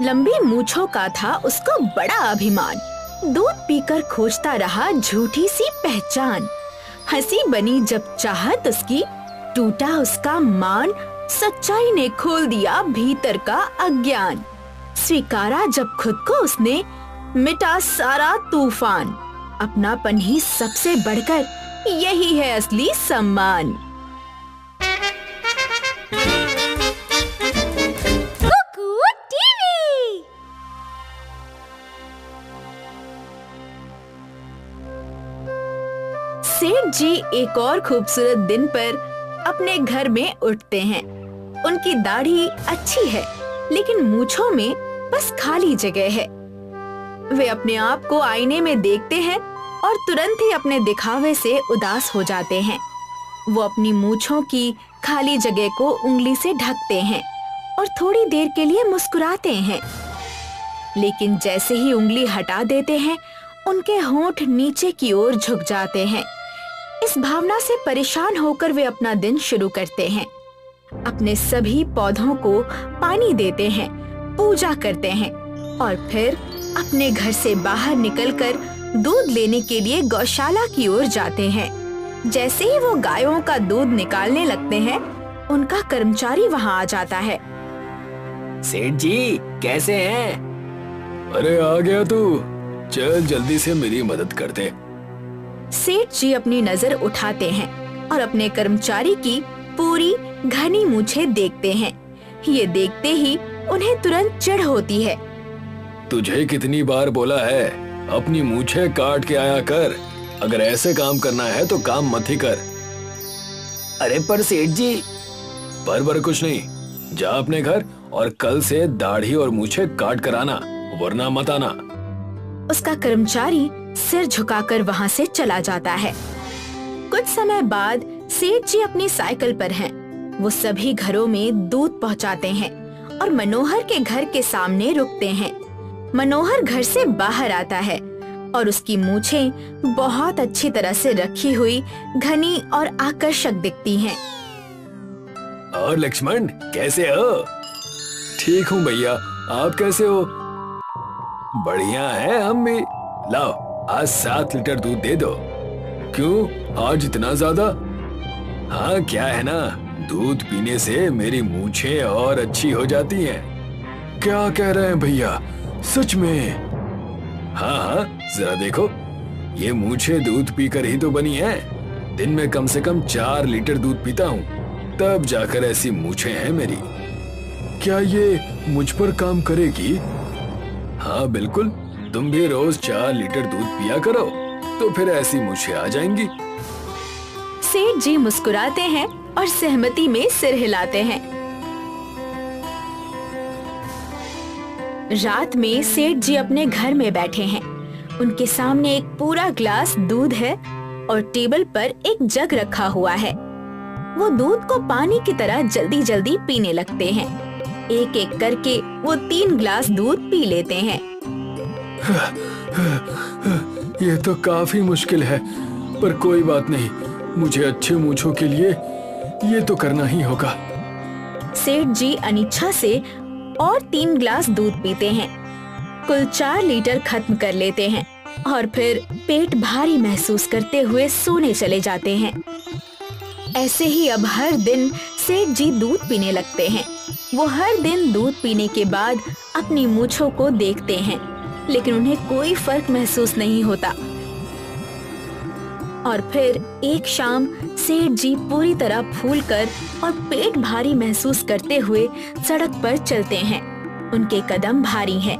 लंबी मूंछों का था उसको बड़ा अभिमान। दूध पीकर खोजता रहा झूठी सी पहचान। हंसी बनी जब चाहत उसकी, टूटा उसका मान। सच्चाई ने खोल दिया भीतर का अज्ञान। स्वीकारा जब खुद को उसने, मिटा सारा तूफान। अपनापन ही सबसे बढ़कर, यही है असली सम्मान। सेठ जी एक और खूबसूरत दिन पर अपने घर में उठते हैं। उनकी दाढ़ी अच्छी है, लेकिन मूंछों में बस खाली जगह है। वे अपने आप को आईने में देखते हैं और तुरंत ही अपने दिखावे से उदास हो जाते हैं। वो अपनी मूंछों की खाली जगह को उंगली से ढकते हैं और थोड़ी देर के लिए मुस्कुराते हैं। लेकिन जैसे ही उंगली हटा देते हैं, उनके होंठ नीचे की ओर झुक जाते हैं। इस भावना से परेशान होकर वे अपना दिन शुरू करते हैं। अपने सभी पौधों को पानी देते हैं, पूजा करते हैं और फिर अपने घर से बाहर निकलकर दूध लेने के लिए गौशाला की ओर जाते हैं। जैसे ही वो गायों का दूध निकालने लगते हैं, उनका कर्मचारी वहां आ जाता है। सेठ जी कैसे हैं? अरे आ गया तू, चल जल्दी से मेरी मदद कर दे। सेठ जी अपनी नजर उठाते हैं और अपने कर्मचारी की पूरी घनी मूछें देखते हैं। ये देखते ही उन्हें तुरंत चिढ़ होती है। तुझे कितनी बार बोला है, अपनी मूछें काट के आया कर। अगर ऐसे काम करना है तो काम मत ही कर। अरे पर सेठ जी। पर कुछ नहीं, जा अपने घर और कल से दाढ़ी और मूछें काट कर आना, वरना मत आना। उसका कर्मचारी सिर झुकाकर वहां से चला जाता है। कुछ समय बाद सेठ जी अपनी साइकिल पर हैं। वो सभी घरों में दूध पहुंचाते हैं और मनोहर के घर के सामने रुकते हैं। मनोहर घर से बाहर आता है और उसकी मूछें बहुत अच्छी तरह से रखी हुई, घनी और आकर्षक दिखती हैं। और लक्ष्मण कैसे हो? ठीक हूँ भैया, आप कैसे हो? बढ़िया है हम भी। लाओ आज 7 लीटर दूध दे दो। क्यों आज इतना ज्यादा? हाँ क्या है ना, दूध पीने से मेरी मूछें और अच्छी हो जाती हैं। क्या कह रहे हैं भैया, सच में? हाँ जरा देखो, ये मूछें दूध पीकर ही तो बनी हैं। दिन में कम से कम 4 लीटर दूध पीता हूँ, तब जाकर ऐसी मूछें हैं मेरी। क्या ये मुझ पर काम करेगी? हाँ बिल्कुल, तुम भी रोज 4 लीटर दूध पिया करो, तो फिर ऐसी मूछें आ जाएंगी। सेठ जी मुस्कुराते हैं और सहमति में सिर हिलाते हैं। रात में सेठ जी अपने घर में बैठे हैं। उनके सामने एक पूरा ग्लास दूध है और टेबल पर एक जग रखा हुआ है। वो दूध को पानी की तरह जल्दी जल्दी पीने लगते हैं। एक एक करके वो 3 ग्लास दूध पी लेते हैं। ये तो काफी मुश्किल है, पर कोई बात नहीं, मुझे अच्छे मूंछों के लिए ये तो करना ही होगा। सेठ जी अनिच्छा से और 3 ग्लास दूध पीते हैं। कुल 4 लीटर खत्म कर लेते हैं और फिर पेट भारी महसूस करते हुए सोने चले जाते हैं। ऐसे ही अब हर दिन सेठ जी दूध पीने लगते हैं। वो हर दिन दूध पीने के बाद अपनी मूंछों को देखते हैं, लेकिन उन्हें कोई फर्क महसूस नहीं होता। और फिर एक शाम सेठ जी पूरी तरह फूलकर और पेट भारी महसूस करते हुए सड़क पर चलते हैं। उनके कदम भारी हैं।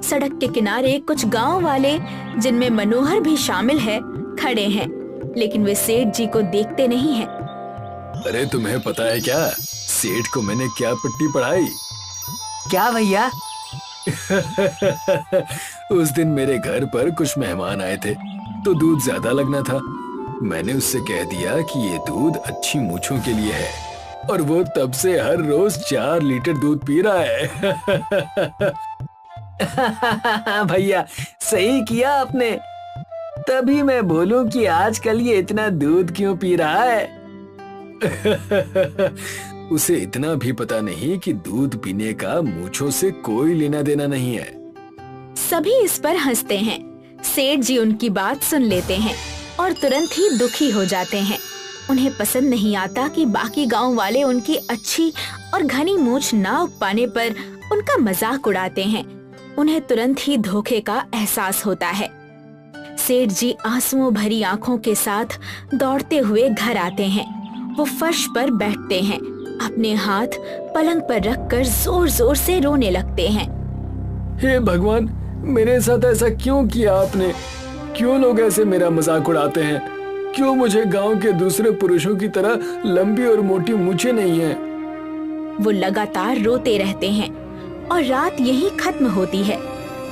सड़क के किनारे कुछ गांव वाले, जिनमें मनोहर भी शामिल है, खड़े हैं, लेकिन वे सेठ जी को देखते नहीं हैं। अरे तुम्हें पता है क्या, सेठ को मैंने क्या पट्टी पढ़ाई? क्या भैया? उस दिन मेरे घर पर कुछ मेहमान आए थे, तो दूध ज्यादा लगना था। मैंने उससे कह दिया कि ये दूध अच्छी मूंछों के लिए है, और वो तब से हर रोज 4 लीटर दूध पी रहा है। भैया सही किया आपने, तभी मैं बोलूं कि आजकल ये इतना दूध क्यों पी रहा है। उसे इतना भी पता नहीं कि दूध पीने का मूंछों से कोई लेना देना नहीं है। सभी इस पर हंसते हैं। सेठ जी उनकी बात सुन लेते हैं और तुरंत ही दुखी हो जाते हैं। उन्हें पसंद नहीं आता कि बाकी गांव वाले उनकी अच्छी और घनी मूंछ ना उग पाने पर उनका मजाक उड़ाते हैं। उन्हें तुरंत ही धोखे का एहसास होता है। सेठ जी आंसुओं भरी आंखों के साथ दौड़ते हुए घर आते हैं। वो फर्श पर बैठते हैं, अपने हाथ पलंग पर रखकर जोर जोर से रोने लगते हैं। हे भगवान, मेरे साथ ऐसा क्यों किया आपने? क्यों लोग ऐसे मेरा मजाक उड़ाते हैं? क्यों मुझे गांव के दूसरे पुरुषों की तरह लंबी और मोटी मूछें नहीं हैं? वो लगातार रोते रहते हैं और रात यही खत्म होती है।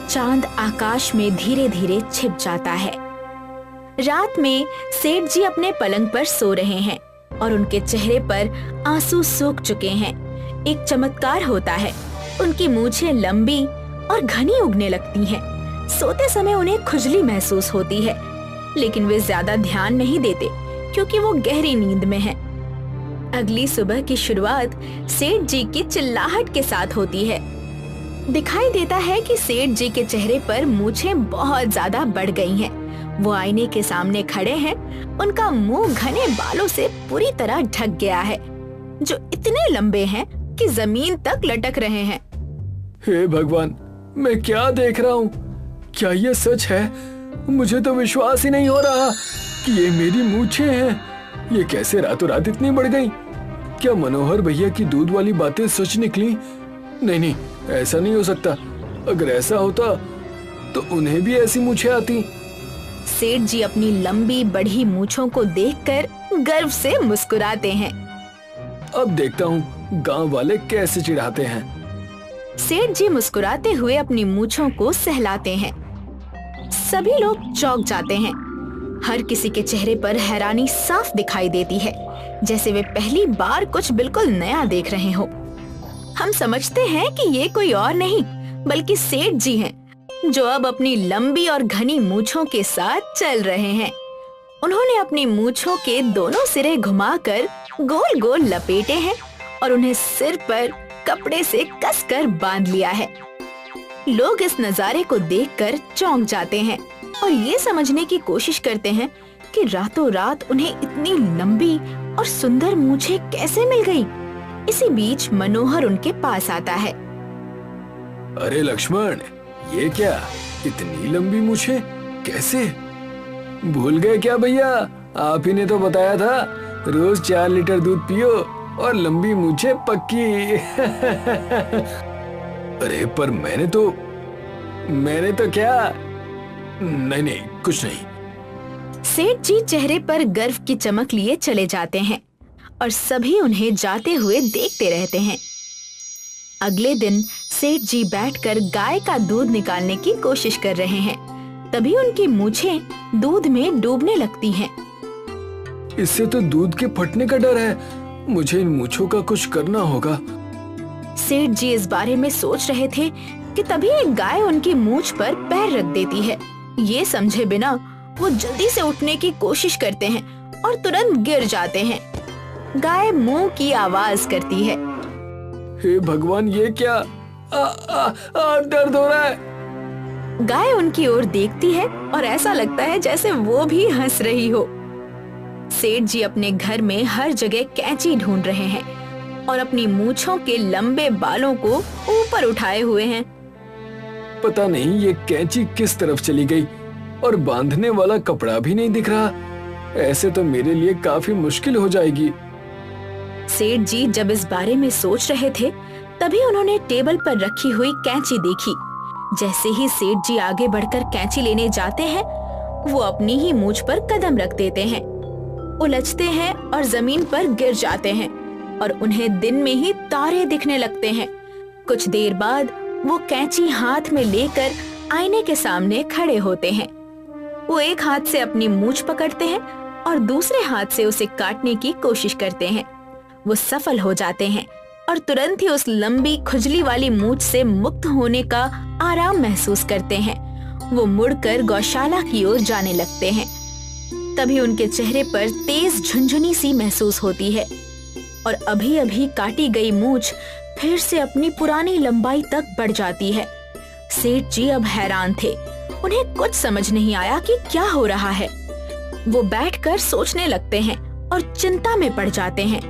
चांद आकाश में धीरे धीरे छिप जाता है। रात में सेठ जी अपने पलंग पर सो रहे हैं और उनके चेहरे पर आंसू सूख चुके हैं। एक चमत्कार होता है, उनकी मूछें लंबी और घनी उगने लगती हैं। सोते समय उन्हें खुजली महसूस होती है, लेकिन वे ज्यादा ध्यान नहीं देते क्योंकि वो गहरी नींद में हैं। अगली सुबह की शुरुआत सेठ जी की चिल्लाहट के साथ होती है। दिखाई देता है कि सेठ जी के चेहरे पर मूछें बहुत ज्यादा बढ़ गई हैं। वो आईने के सामने खड़े हैं। उनका मुंह घने बालों से पूरी तरह ढक गया है, जो इतने लंबे हैं कि जमीन तक लटक रहे हैं। हे भगवान, मैं क्या देख रहा हूँ? क्या ये सच है? मुझे तो विश्वास ही नहीं हो रहा कि ये मेरी मूछें हैं। ये कैसे रातों रात इतनी बढ़ गई? क्या मनोहर भैया की दूध वाली बातें सच निकली? नहीं, ऐसा नहीं हो सकता। अगर ऐसा होता तो उन्हें भी ऐसी मूछें आती। सेठ जी अपनी लंबी बढ़ी मूछों को देखकर गर्व से मुस्कुराते हैं। अब देखता हूँ गांव वाले कैसे चिढ़ाते हैं। सेठ जी मुस्कुराते हुए अपनी मूछों को सहलाते हैं। सभी लोग चौंक जाते हैं। हर किसी के चेहरे पर हैरानी साफ दिखाई देती है, जैसे वे पहली बार कुछ बिल्कुल नया देख रहे हो। हम समझते हैं कि ये कोई और नहीं बल्कि सेठ जी हैं, जो अब अपनी लंबी और घनी मूछों के साथ चल रहे हैं। उन्होंने अपनी मूछों के दोनों सिरे घुमाकर गोल गोल लपेटे हैं और उन्हें सिर पर कपड़े से कसकर बांध लिया है। लोग इस नजारे को देखकर चौंक जाते हैं और ये समझने की कोशिश करते हैं कि रातों रात उन्हें इतनी लंबी और सुंदर मूछें कैसे मिल गई। इसी बीच मनोहर उनके पास आता है। अरे लक्ष्मण, ये क्या? इतनी लंबी मूछें कैसे? भूल गए क्या भैया? आप ही ने तो बताया था रोज 4 लीटर दूध पियो और लंबी मूछें पक्की। अरे पर मैंने तो क्या? नहीं, कुछ नहीं। सेठ जी चेहरे पर गर्व की चमक लिए चले जाते हैं और सभी उन्हें जाते हुए देखते रहते हैं। अगले दिन सेठ जी बैठकर गाय का दूध निकालने की कोशिश कर रहे हैं। तभी उनकी मूछें दूध में डूबने लगती हैं। इससे तो दूध के फटने का डर है। मुझे इन मूछों का कुछ करना होगा। सेठ जी इस बारे में सोच रहे थे कि तभी एक गाय उनकी मूछ पर पैर रख देती है। ये समझे बिना वो जल्दी से उठने की कोशिश करते हैं और तुरंत गिर जाते हैं। गाय मुंह की आवाज करती है। हे भगवान, ये क्या? दर्द हो रहा है। गाय उनकी ओर देखती है और ऐसा लगता है जैसे वो भी हंस रही हो। सेठ जी अपने घर में हर जगह कैंची ढूंढ रहे हैं और अपनी मूछों के लंबे बालों को ऊपर उठाए हुए हैं। पता नहीं ये कैंची किस तरफ चली गई और बांधने वाला कपड़ा भी नहीं दिख रहा। ऐसे तो मेरे लिए काफी मुश्किल हो जाएगी। सेठ जी जब इस बारे में सोच रहे थे, तभी उन्होंने टेबल पर रखी हुई कैंची देखी। जैसे ही सेठ जी आगे बढ़कर कैंची लेने जाते हैं, वो अपनी ही मूछ पर कदम रख देते हैं, उलझते हैं और जमीन पर गिर जाते हैं और उन्हें दिन में ही तारे दिखने लगते हैं। कुछ देर बाद वो कैंची हाथ में लेकर आईने के सामने खड़े होते हैं। वो एक हाथ से अपनी मूछ पकड़ते हैं और दूसरे हाथ से उसे काटने की कोशिश करते हैं। वो सफल हो जाते हैं और तुरंत ही उस लंबी खुजली वाली मूछ से मुक्त होने का आराम महसूस करते हैं। वो मुड़कर गौशाला की ओर जाने लगते हैं। तभी उनके चेहरे पर तेज झुनझुनी सी महसूस होती है। और अभी अभी काटी गई मूछ फिर से अपनी पुरानी लंबाई तक बढ़ जाती है। सेठ जी अब हैरान थे। उन्हें कुछ समझ नहीं आया कि क्या हो रहा है। वो बैठकर सोचने लगते हैं और चिंता में पड़ जाते हैं।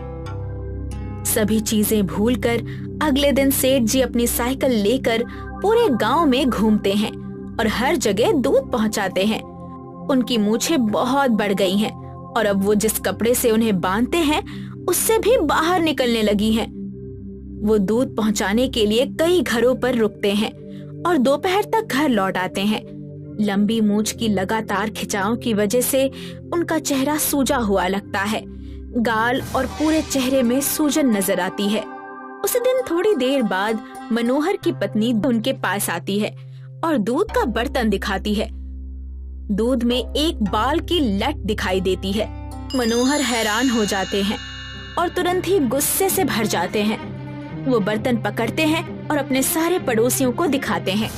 सभी चीजें भूलकर अगले दिन सेठ जी अपनी साइकिल लेकर पूरे गांव में घूमते हैं और हर जगह दूध पहुंचाते हैं। उनकी मूछें बहुत बढ़ गई हैं और अब वो जिस कपड़े से उन्हें बांधते हैं उससे भी बाहर निकलने लगी हैं। वो दूध पहुंचाने के लिए कई घरों पर रुकते हैं और दोपहर तक घर लौट आते हैं। लंबी मूछ की लगातार खिंचाव की वजह से उनका चेहरा सूजा हुआ लगता है। गाल और पूरे चेहरे में सूजन नजर आती है। उस दिन थोड़ी देर बाद मनोहर की पत्नी उनके पास आती है और दूध का बर्तन दिखाती है। दूध में एक बाल की लट दिखाई देती है। मनोहर हैरान हो जाते हैं और तुरंत ही गुस्से से भर जाते हैं। वो बर्तन पकड़ते हैं और अपने सारे पड़ोसियों को दिखाते हैं।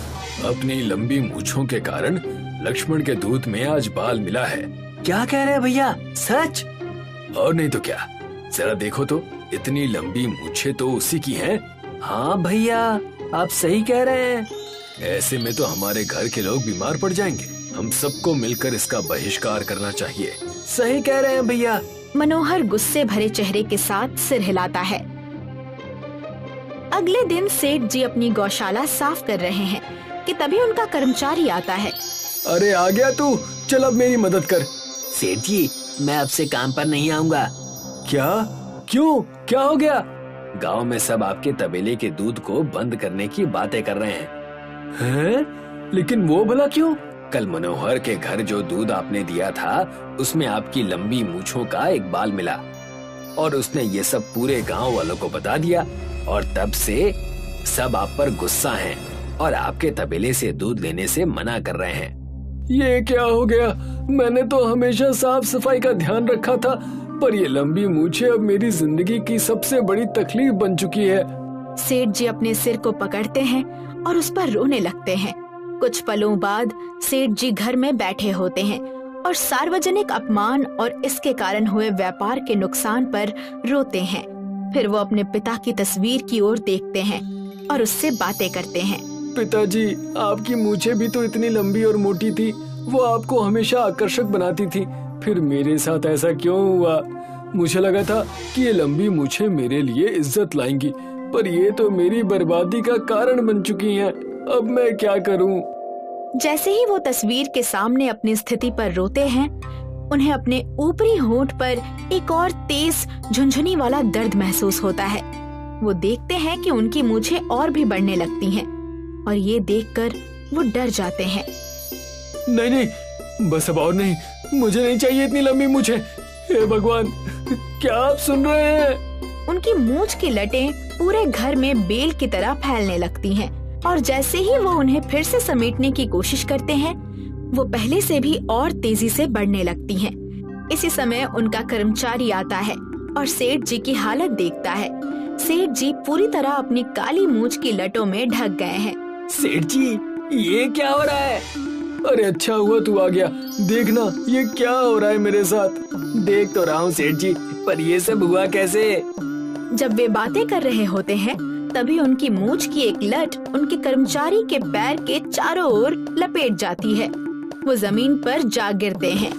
अपनी लंबी मूछों के कारण लक्ष्मण के दूध में आज बाल मिला है। क्या कह रहे हैं भैया, सच? और नहीं तो क्या, जरा देखो तो, इतनी लंबी मूछें तो उसी की हैं। हाँ भैया, आप सही कह रहे हैं। ऐसे में तो हमारे घर के लोग बीमार पड़ जाएंगे। हम सबको मिलकर इसका बहिष्कार करना चाहिए। सही कह रहे हैं भैया। मनोहर गुस्से भरे चेहरे के साथ सिर हिलाता है। अगले दिन सेठ जी अपनी गौशाला साफ कर रहे हैं कि तभी उनका कर्मचारी आता है। अरे आ गया तू, चल अब मेरी मदद कर। सेठ जी, मैं आपसे काम पर नहीं आऊंगा। क्या? क्यों? क्या हो गया? गांव में सब आपके तबेले के दूध को बंद करने की बातें कर रहे हैं। हैं? लेकिन वो भला क्यों? कल मनोहर के घर जो दूध आपने दिया था उसमें आपकी लंबी मूछों का एक बाल मिला और उसने ये सब पूरे गांव वालों को बता दिया और तब से सब आप पर गुस्सा हैं और आपके तबेले से दूध लेने से मना कर रहे हैं। ये क्या हो गया? मैंने तो हमेशा साफ सफाई का ध्यान रखा था, पर ये लंबी मूछें अब मेरी जिंदगी की सबसे बड़ी तकलीफ बन चुकी है। सेठ जी अपने सिर को पकड़ते हैं और उस पर रोने लगते हैं। कुछ पलों बाद सेठ जी घर में बैठे होते हैं और सार्वजनिक अपमान और इसके कारण हुए व्यापार के नुकसान पर रोते हैं। फिर वो अपने पिता की तस्वीर की ओर देखते हैं और उससे बातें करते हैं। पिताजी, आपकी मूछें भी तो इतनी लंबी और मोटी थी। वो आपको हमेशा आकर्षक बनाती थी। फिर मेरे साथ ऐसा क्यों हुआ? मुझे लगा था कि ये लंबी मूछें मेरे लिए इज्जत लाएंगी, पर ये तो मेरी बर्बादी का कारण बन चुकी हैं। अब मैं क्या करूं? जैसे ही वो तस्वीर के सामने अपनी स्थिति पर रोते हैं, उन्हें अपने ऊपरी होंठ पर एक और तेज झुनझुनी वाला दर्द महसूस होता है। वो देखते हैं कि उनकी मूछें और भी बढ़ने लगती हैं और ये देखकर वो डर जाते हैं। नहीं नहीं, बस अब और नहीं, मुझे नहीं चाहिए इतनी लंबी मूछें। हे भगवान, क्या आप सुन रहे हैं? उनकी मूछ की लटें पूरे घर में बेल की तरह फैलने लगती हैं और जैसे ही वो उन्हें फिर से समेटने की कोशिश करते हैं, वो पहले से भी और तेजी से बढ़ने लगती हैं। इसी समय उनका कर्मचारी आता है और सेठ जी की हालत देखता है। सेठ जी पूरी तरह अपनी काली मूछ की लटों में ढक गए हैं। सेठ जी, ये क्या हो रहा है? अरे अच्छा हुआ तू आ गया। देखना ये क्या हो रहा है मेरे साथ। देख तो रहा हूँ सेठ जी, पर ये सब हुआ कैसे? जब वे बातें कर रहे होते हैं तभी उनकी मूछ की एक लट उनके कर्मचारी के पैर के चारों ओर लपेट जाती है। वो जमीन पर जा गिरते हैं।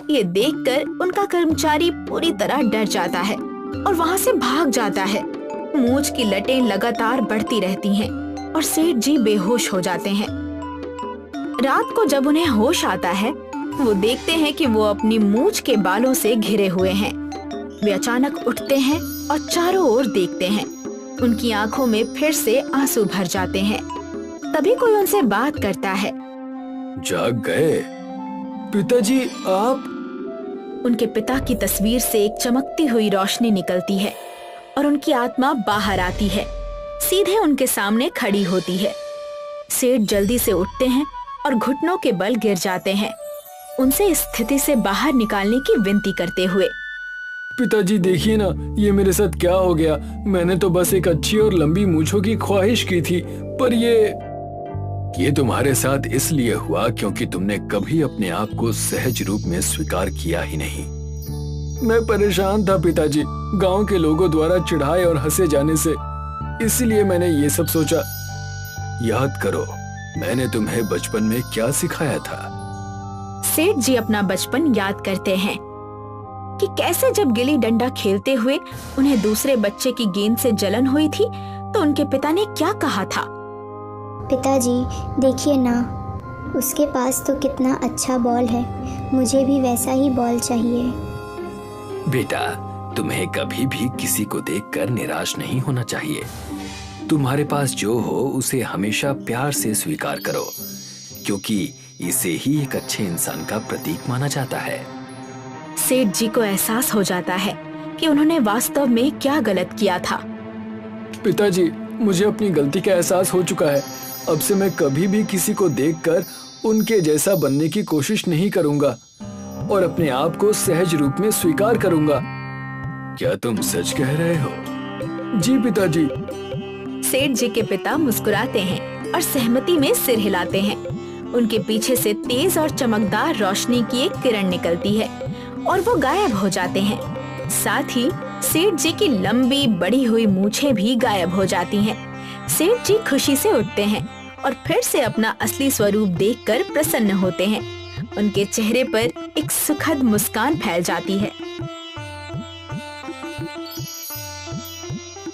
ये देखकर उनका कर्मचारी पूरी तरह डर जाता है और वहाँ से भाग जाता है। मूछ की लटें लगातार बढ़ती रहती हैं और सेठ जी बेहोश हो जाते हैं। रात को जब उन्हें होश आता है, वो देखते हैं कि वो अपनी मूछ के बालों से घिरे हुए हैं। वे अचानक उठते हैं और चारों ओर देखते हैं। उनकी आंखों में फिर से आंसू भर जाते हैं। तभी कोई उनसे बात करता है। जाग गए? पिताजी आप? उनके पिता की तस्वीर से एक चमकती हुई रोशनी निकलती है और उनकी आत्मा बाहर आती है। सीधे उनके सामने खड़ी होती है। सेठ जल्दी से उठते हैं और घुटनों के बल गिर जाते हैं, उनसे इस स्थिति से बाहर निकालने की विनती करते हुए। पिताजी देखिए ना, ये मेरे साथ क्या हो गया। मैंने तो बस एक अच्छी और लंबी मूंछों की ख्वाहिश की थी, पर ये तुम्हारे साथ इसलिए हुआ क्योंकि तुमने कभी अपने आप को सहज रूप में स्वीकार किया ही नहीं। मैं परेशान था पिताजी, गांव के लोगों द्वारा चिढ़ाए और हंसे जाने से, इसलिए मैंने ये सब सोचा। याद करो, मैंने तुम्हें बचपन में क्या सिखाया था? सेठ जी अपना बचपन याद करते हैं कि कैसे जब गिल्ली डंडा खेलते हुए उन्हें दूसरे बच्चे की गेंद से जलन हुई थी तो उनके पिता ने क्या कहा था। पिताजी देखिए ना, उसके पास तो कितना अच्छा बॉल है, मुझे भी वैसा ही बॉल चाहिए। बेटा, तुम्हें कभी भी किसी को देखकर निराश नहीं होना चाहिए। तुम्हारे पास जो हो उसे हमेशा प्यार से स्वीकार करो, क्योंकि इसे ही एक अच्छे इंसान का प्रतीक माना जाता है। सेठ जी को एहसास हो जाता है कि उन्होंने वास्तव में क्या गलत किया था। पिताजी, मुझे अपनी गलती का एहसास हो चुका है। अब से मैं कभी भी किसी को देखकर उनके जैसा बनने की कोशिश नहीं करूंगा और अपने आप को सहज रूप में स्वीकार करूंगा। क्या तुम सच कह रहे हो? जी पिताजी। सेठ जी के पिता मुस्कुराते हैं और सहमति में सिर हिलाते हैं। उनके पीछे से तेज और चमकदार रोशनी की एक किरण निकलती है और वो गायब हो जाते हैं। साथ ही सेठ जी की लंबी बढ़ी हुई मूछें भी गायब हो जाती हैं। सेठ जी खुशी से उठते हैं और फिर से अपना असली स्वरूप देखकर प्रसन्न होते हैं। उनके चेहरे पर एक सुखद मुस्कान फैल जाती है।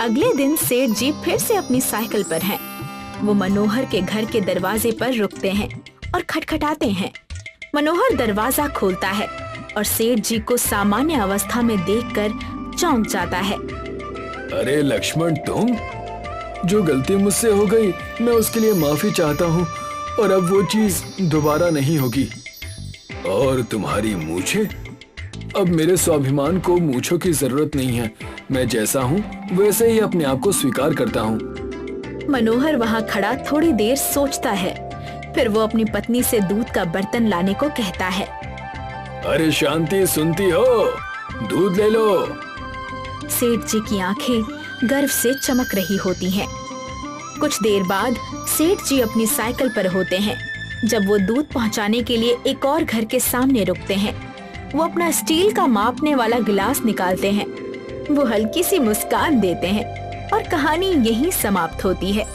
अगले दिन सेठ जी फिर से अपनी साइकिल पर हैं। वो मनोहर के घर के दरवाजे पर रुकते हैं और खटखटाते हैं। मनोहर दरवाजा खोलता है और सेठ जी को सामान्य अवस्था में देखकर चौंक जाता है। अरे लक्ष्मण, तुम? जो गलती मुझसे हो गई मैं उसके लिए माफी चाहता हूँ और अब वो चीज दोबारा नहीं होगी। और तुम्हारी मूछें? अब मेरे स्वाभिमान को मूछों की जरूरत नहीं है। मैं जैसा हूँ वैसे ही अपने आप को स्वीकार करता हूँ। मनोहर वहाँ खड़ा थोड़ी देर सोचता है, फिर वो अपनी पत्नी से दूध का बर्तन लाने को कहता है। अरे शांति, सुनती हो? दूध ले लो। सेठ जी की आंखें गर्व से चमक रही होती हैं। कुछ देर बाद सेठ जी अपनी साइकिल पर होते हैं। जब वो दूध पहुंचाने के लिए एक और घर के सामने रुकते हैं, वो अपना स्टील का मापने वाला गिलास निकालते हैं। वो हल्की सी मुस्कान देते हैं और कहानी यहीं समाप्त होती है।